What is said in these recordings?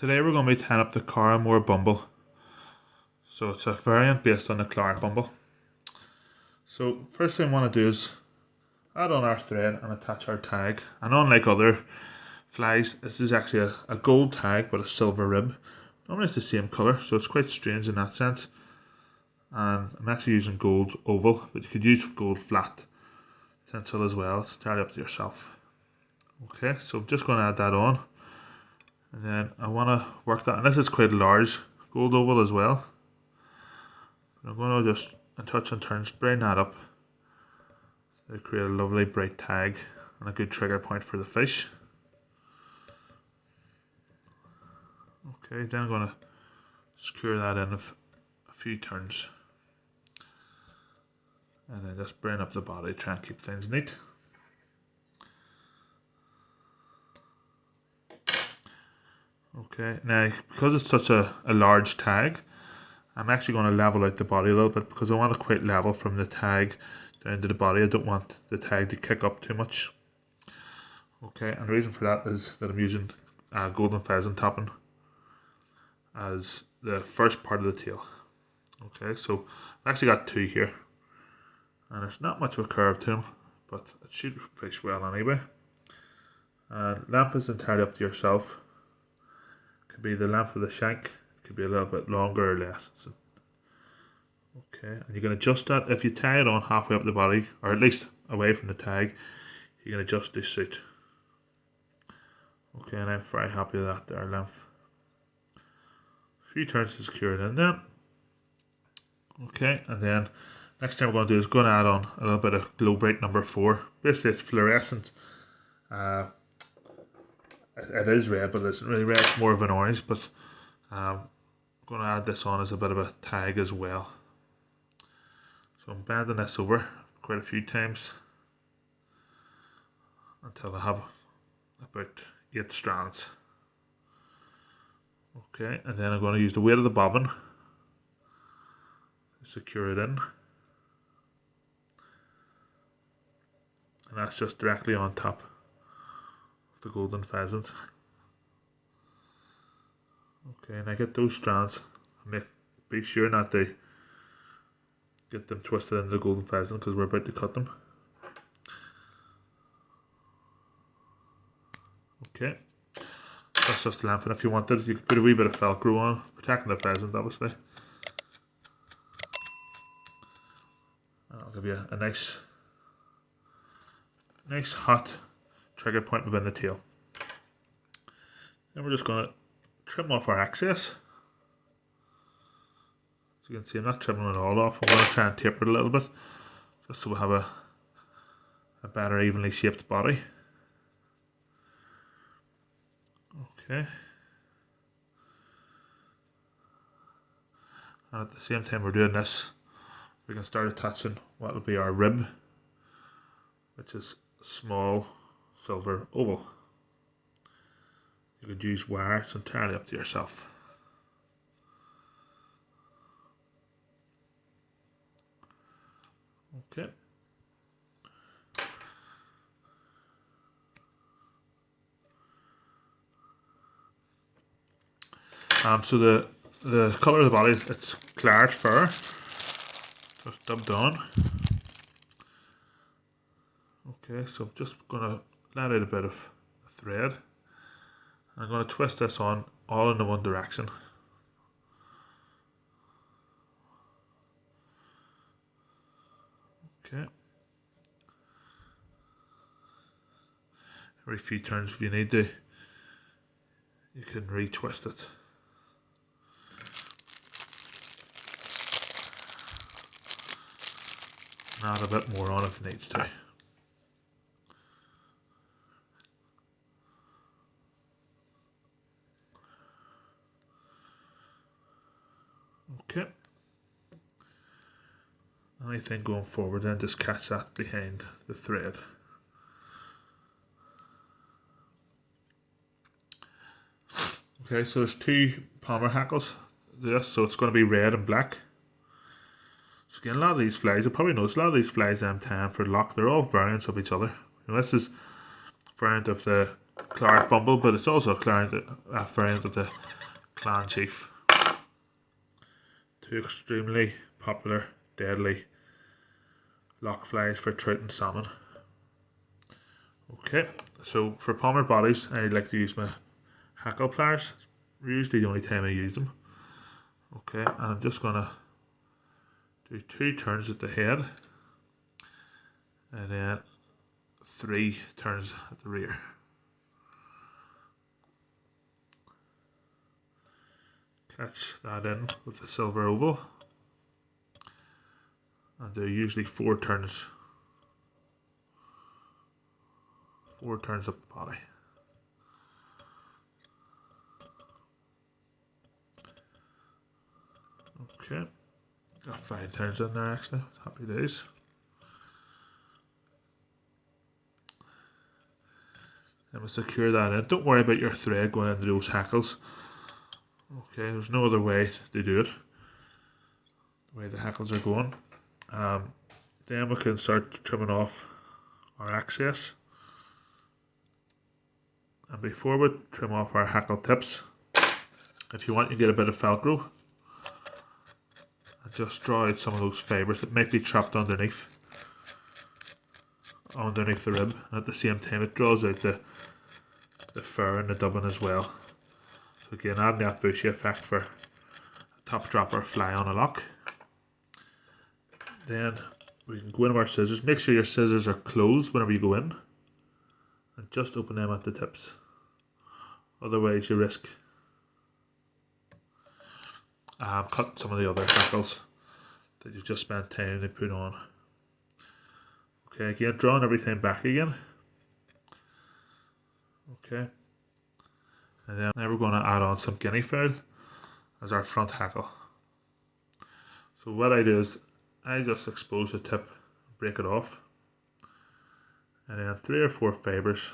Today we're going to be tying up the Carrowmore Bumble. So it's a variant based on the Claret Bumble. So first thing I want to do is add on our thread and attach our tag. And unlike other flies, this is actually a gold tag with a silver rib. Normally it's the same colour, so it's quite strange in that sense. And I'm actually using gold oval, but you could use gold flat tinsel as well. It's entirely up to yourself. Okay, so I'm just going to add that on. And then I want to work that, and this is quite large gold oval as well. I'm going to just touch and turn, spraying that up to create a lovely bright tag and a good trigger point for the fish. Okay, then I'm going to screw that in a few turns. And then just bring up the body, try and keep things neat. Okay, now because it's such a large tag, I'm actually going to level out the body a little bit because I want it quite level from the tag down to the body. I don't want the tag to kick up too much. Okay, and the reason for that is that I'm using golden pheasant topping as the first part of the tail. Okay, so I've actually got two here, and there's not much of a curve to them, but it should fish well anyway. And length is entirely up to yourself. Could be the length of the shank, could be a little bit longer or less. So, okay, and you can adjust that if you tie it on halfway up the body, or at least away from the tag. You can adjust the suit. Okay, and I'm very happy with that there length. A few turns to secure it in there. Okay, and then next thing we're going to do is going to add on a little bit of glow bright number 4. Basically, it's fluorescent. It is red, but it isn't really red. It's more of an orange. But I'm going to add this on as a bit of a tag as well. So I'm bending this over quite a few times until I have about 8 strands. Okay, and then I'm going to use the weight of the bobbin to secure it in. And that's just directly on top of the golden pheasant. Okay, and I get those strands. Be sure not to get them twisted into the golden pheasant because we're about to cut them. Okay, that's just the length, and if you wanted, you could put a wee bit of Velcro on, protecting the pheasant obviously. And I'll give you a nice hot trigger point within the tail. Then we're just going to trim off our excess. As you can see, I'm not trimming it all off. I'm going to try and taper it a little bit, just so we have a better evenly shaped body. Okay. And at the same time we're doing this, we can start attaching what will be our rib, which is a small silver oval. You could use wire, it's entirely up to yourself. Okay. So the colour of the body, it's claret fur, just dubbed on. Okay, so I'm just going to let out a bit of thread. I'm going to twist this on all in the one direction. Okay. Every few turns, if you need to, you can retwist it. And add a bit more on if it needs to. Okay. Anything going forward, then just catch that behind the thread. Okay, so there's 2 Palmer hackles. So it's going to be red and black. So again, a lot of these flies, you probably notice a lot of these flies I'm tying for lough, they're all variants of each other. This is variant of the Carrowmore Bumble, but it's also a variant of the clan chief. Two extremely popular, deadly loch flies for trout and salmon. Okay, so for Palmer bodies, I like to use my hackle pliers. Usually the only time I use them. Okay, and I'm just gonna do 2 turns at the head, and then 3 turns at the rear. Catch that in with a silver oval, and do usually 4 turns. 4 turns up the body. Okay, got 5 turns in there actually. Happy days. Then we'll secure that in. Don't worry about your thread going into those hackles. Okay, there's no other way to do it. The way the hackles are going. Then we can start trimming off our excess. And before we trim off our hackle tips, if you want, you get a bit of Velcro and just draw out some of those fibres that might be trapped underneath the rib, and at the same time it draws out the fur and the dubbing as well. So again, adding that bushy effect for a top dropper fly on a loch. Then we can go in with our scissors. Make sure your scissors are closed whenever you go in, and just open them at the tips. Otherwise you risk cut some of the other hackles that you've just spent time to put on. Okay, again, drawing everything back again. Okay, and then now we're going to add on some guinea fowl as our front hackle. So what I do is I just expose the tip, break it off, and then 3 or 4 fibres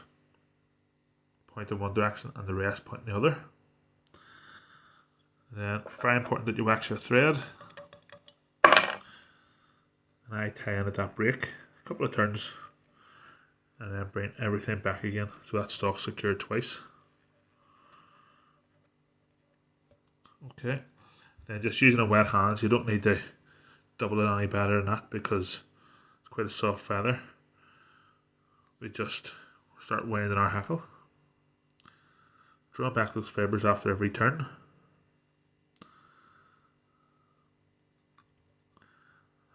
point in one direction and the rest point in the other. Then very important that you wax your thread, and I tie in at that break, a couple of turns, and then bring everything back again so that stalk's secured twice. Okay, then just using a wet hand, you don't need to double it any better than that because it's quite a soft feather. We just start winding our hackle. Draw back those fibres after every turn.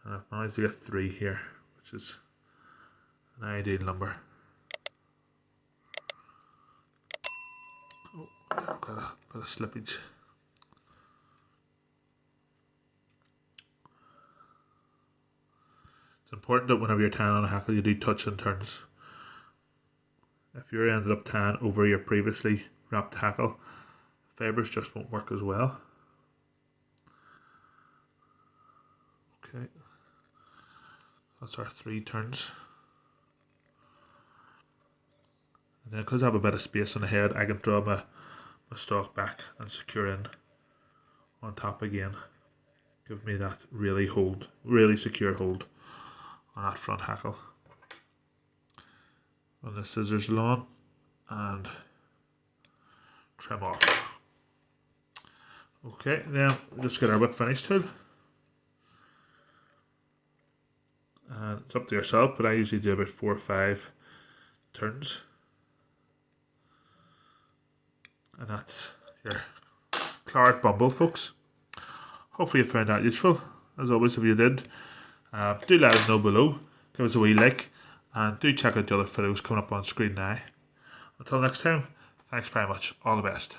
And I've managed to get 3 here, which is an ideal number. Oh, got a bit of slippage. It's important that whenever you're tying on a hackle, you do touch and turns. If you ended up tying over your previously wrapped hackle, fibres just won't work as well. Okay, that's our 3 turns. And then because I have a bit of space on the head, I can draw my stalk back and secure in on top again. Give me that really secure hold on that front hackle. Run the scissors along and trim off. Okay, then we'll just get our whip finish tool. And it's up to yourself, but I usually do about 4 or 5 turns. And that's your Claret Bumble, folks. Hopefully you found that useful. As always, if you did, do let us know below. Give us a wee like, and do check out the other videos coming up on screen now. Until next time, thanks very much. All the best.